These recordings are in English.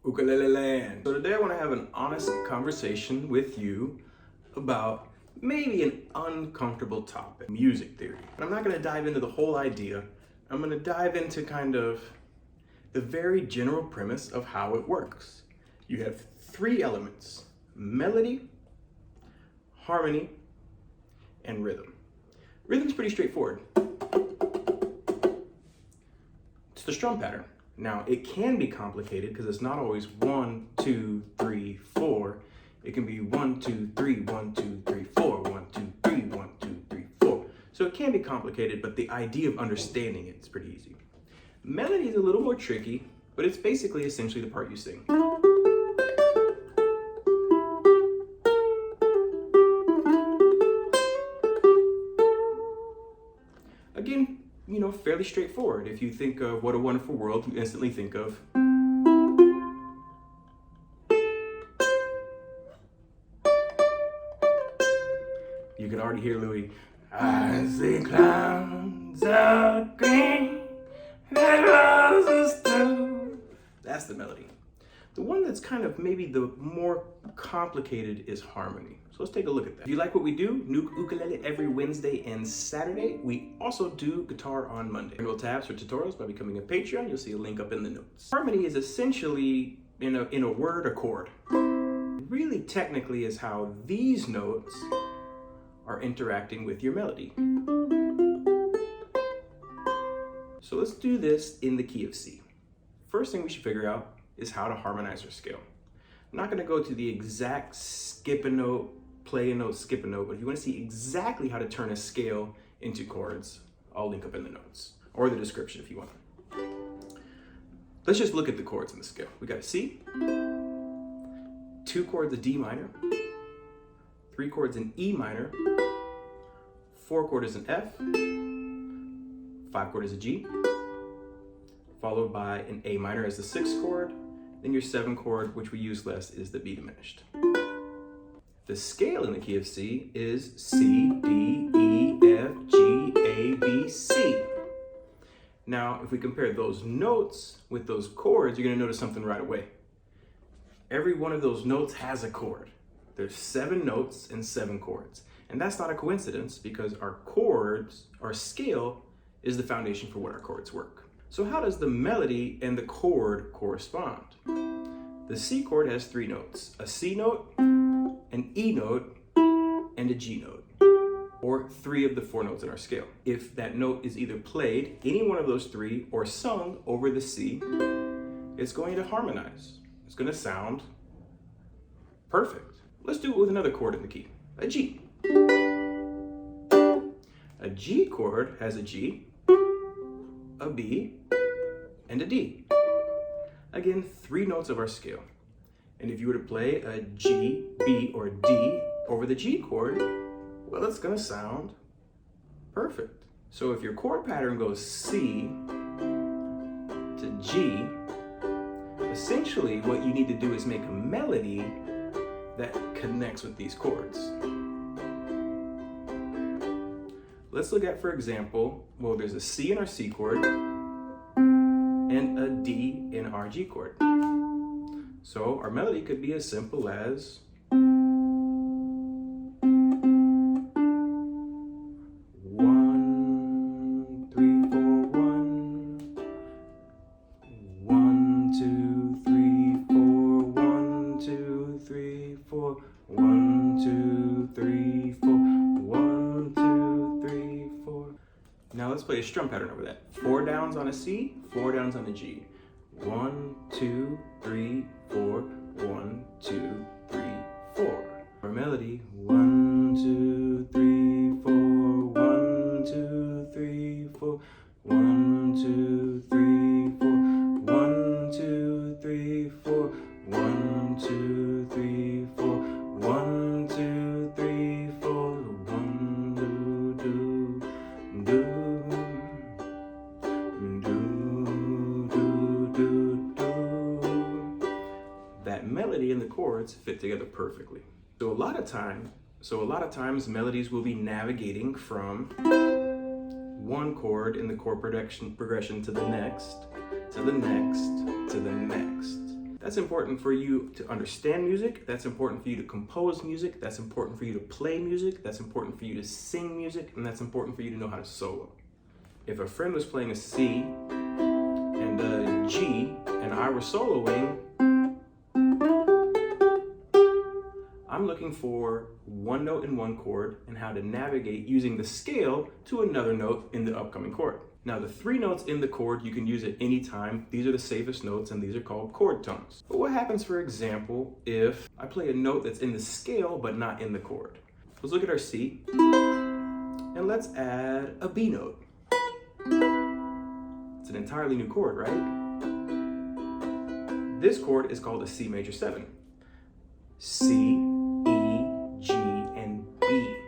Ukulele land. So today I want to have an honest conversation with you about maybe an uncomfortable topic, music theory. And I'm not going to dive into the whole idea. I'm going to dive into kind of the very general premise of how it works. You have three elements: melody, harmony, and rhythm. Rhythm's pretty straightforward. It's the strum pattern. Now, it can be complicated because it's not always 1, 2, 3, 4. It can be 1, 2, 3, 1, 2, 3, 4, 1, 2, 3, 1, 2, 3, 4. So it can be complicated, but the idea of understanding it is pretty easy. Melody is a little more tricky, but it's basically essentially the part you sing. Again, fairly straightforward. If you think of What a Wonderful World, you instantly think of you can already hear Louis. I see clouds of green, red roses too. That's the melody. The one that's kind of maybe the more complicated is harmony. So let's take a look at that. If you like what we do, new ukulele every Wednesday and Saturday. We also do guitar on Monday. Enroll tabs for tutorials by becoming a Patreon. You'll see a link up in the notes. Harmony is essentially, in a word, a chord. Really technically is how these notes are interacting with your melody. So let's do this in the key of C. First thing we should figure out is how to harmonize our scale. I'm not gonna go to the exact skip a note, play a note, skip a note, but if you wanna see exactly how to turn a scale into chords, I'll link up in the notes or the description if you want. Let's just look at the chords in the scale. We got a C, 2 chords of D minor, 3 chords in E minor, 4 chords in F, 5 chords of G, followed by an A minor as the 6th chord. Then your 7th chord, which we use less, is the B diminished. The scale in the key of C is C, D, E, F, G, A, B, C. Now, if we compare those notes with those chords, you're gonna notice something right away. Every one of those notes has a chord. There's 7 notes and 7 chords. And that's not a coincidence because our chords, our scale, is the foundation for what our chords work. So how does the melody and the chord correspond? The C chord has 3 notes: a C note, an E note, and a G note, or 3 of the 4 notes in our scale. If that note is either played, any one of those 3, or sung over the C, it's going to harmonize. It's going to sound perfect. Let's do it with another chord in the key, a G. A G chord has a G, a B, and a D. Again, 3 notes of our scale. And if you were to play a G, B, or D over the G chord, well, it's gonna sound perfect. So if your chord pattern goes C to G, essentially what you need to do is make a melody that connects with these chords. Let's look at, for example, well, there's a C in our C chord and a D in our G chord. So our melody could be as simple as one, 3, 4, 1, 1, 2, 3, 4, 1, 2, 3, 4, 1, 2, 3, 4, 1, 2, 3, 4. Now let's play a strum pattern over that. 4 downs on a C, 4 downs on a G. 1, 2, 3, 4, 1, 2, 3, 4. Our melody, 1, 2, 3, 4, 1, 2, 3, 4, 1, 2, 3, 4, 1, 2, 3, 4, 1, 2, 3, 4, 1, 2, 3, 4, 1, do, do, do. That melody and the chords fit together perfectly. So a lot of times melodies will be navigating from one chord in the chord progression to the next, to the next, to the next. That's important for you to understand music. That's important for you to compose music. That's important for you to play music. That's important for you to sing music. And that's important for you to know how to solo. If a friend was playing a C and a G and I were soloing, I'm looking for one note in one chord and how to navigate using the scale to another note in the upcoming chord. Now, the 3 notes in the chord you can use at any time. These are the safest notes, and these are called chord tones. But what happens, for example, if I play a note that's in the scale but not in the chord? Let's look at our C, and let's add a B note. It's an entirely new chord, right? This chord is called a C major 7. C, E, G, and B.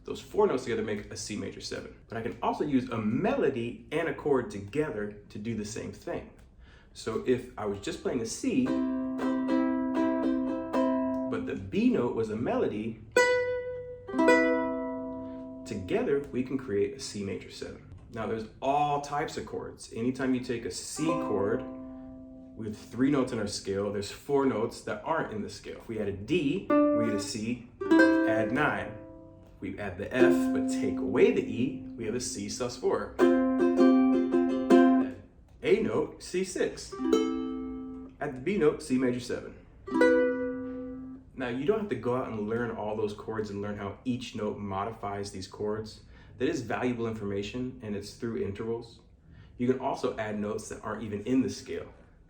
Those 4 notes together make a C major 7. But I can also use a melody and a chord together to do the same thing. So if I was just playing a C, but the B note was a melody, together we can create a C major 7. Now there's all types of chords. Anytime you take a C chord with 3 notes in our scale, there's 4 notes that aren't in the scale. If we add a D, we get a C, add 9. We add the F, but take away the E, we have a C sus4. A note, C6. At the B note, C major 7. Now, you don't have to go out and learn all those chords and learn how each note modifies these chords. That is valuable information, and it's through intervals. You can also add notes that aren't even in the scale.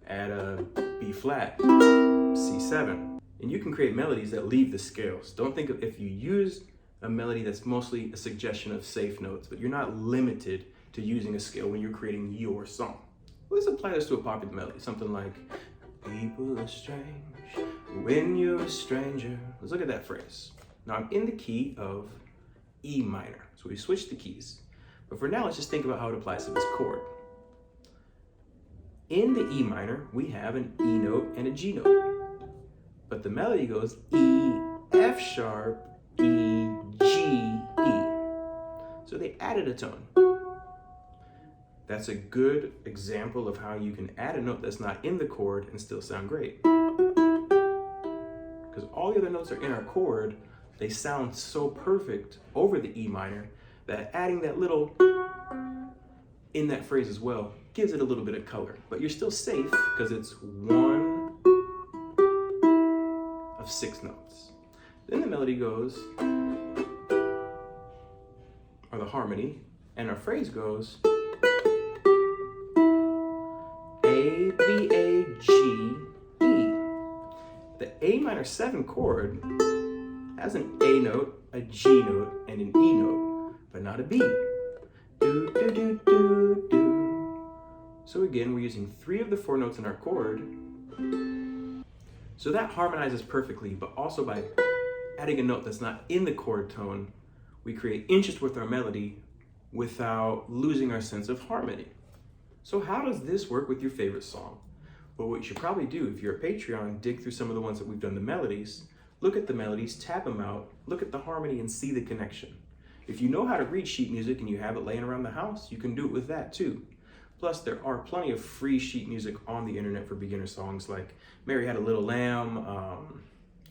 Add a B flat, C7. And you can create melodies that leave the scales. Don't think of if you use a melody that's mostly a suggestion of safe notes, but you're not limited to using a scale when you're creating your song. Let's apply this to a popular melody, something like, people are strange when you're a stranger. Let's look at that phrase. Now I'm in the key of E minor, so we switched the keys. But for now, let's just think about how it applies to this chord. In the E minor, we have an E note and a G note, but the melody goes E, F sharp, E, G, E. So they added a tone. That's a good example of how you can add a note that's not in the chord and still sound great. Because all the other notes are in our chord, they sound so perfect over the E minor that adding that little in that phrase as well gives it a little bit of color. But you're still safe because it's 1 of 6 notes. Then the melody goes, or the harmony, and our phrase goes A, B, A, G, E. The A minor 7 chord has an A note, a G note, and an E note, but not a B. Do, do, do, do, do. So again, we're using 3 of the 4 notes in our chord. So that harmonizes perfectly, but also by adding a note that's not in the chord tone, we create interest with our melody without losing our sense of harmony. So how does this work with your favorite song? Well, what you should probably do, if you're a Patreon, dig through some of the ones that we've done the melodies, look at the melodies, tap them out, look at the harmony, and see the connection. If you know how to read sheet music and you have it laying around the house, you can do it with that too. Plus, there are plenty of free sheet music on the internet for beginner songs like Mary Had a Little Lamb,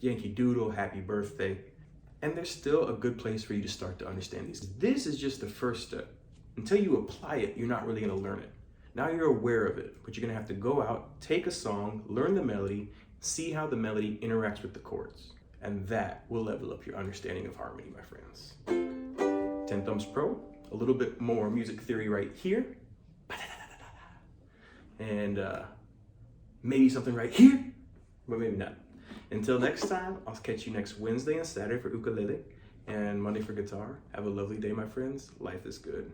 Yankee Doodle, Happy Birthday. And there's still a good place for you to start to understand these. This is just the first step. Until you apply it, you're not really gonna learn it. Now you're aware of it, but you're gonna have to go out, take a song, learn the melody, see how the melody interacts with the chords. And that will level up your understanding of harmony, my friends. Tenthumbs Pro, a little bit more music theory right here. And maybe something right here, but maybe not. Until next time, I'll catch you next Wednesday and Saturday for ukulele and Monday for guitar. Have a lovely day, my friends. Life is good.